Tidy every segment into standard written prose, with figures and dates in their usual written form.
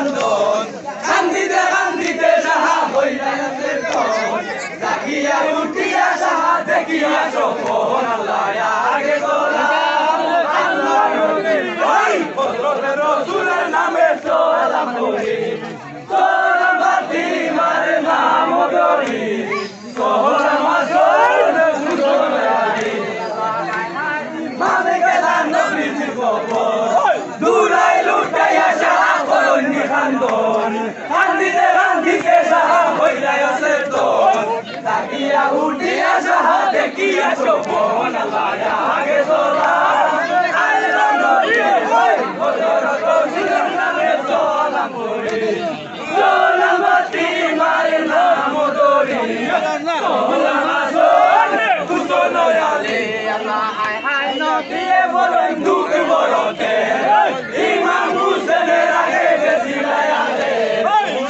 কান্দন কান্দিতে কান্দিতে সাহা হইলা তাকিয়া উঠিয়া সাহা দেখিয়া সপন আল্লাহ আগে গোলাম আল্লাহ নবী ওই হযরতের রাসূলের নামে সালাম করি সালাম বাতি মারে নাম ধরি সালাম আসল সুজনারি মানে গেলাম নবীর কবর দুলাই লুটাইয়া সাহা করনি কান্দন কান্দিতে কান্দিতে সাহা হইলা তাকিয়া উঠিয়া সাহা দেখিয়া সপন আল্লাহ আগে সালাম আল্লাহ নবী ওই হযরত রাসূলের নামে সালাম করি সালাম বাতি মারে নাম ধরি সালাম আসল সুজনারি আল্লাহ হায় হায় নবী বলেন দুঃখ বড়তে ইমাম হুসেনের আগে বেশিলায়ালে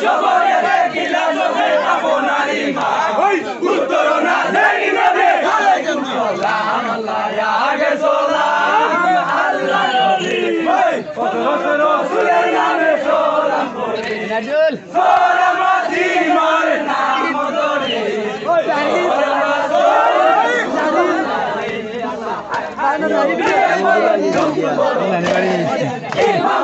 সবরে দেখিলা সবে আপনার ইমাম উত্তর না দেই নবী আলাইকুম সালাম আল্লাহ আগে সালাম আল্লাহ নবী ওই হযরত রাসূলের নামে সালাম করি সালাম বাতি মারে নাম ধরি সালাম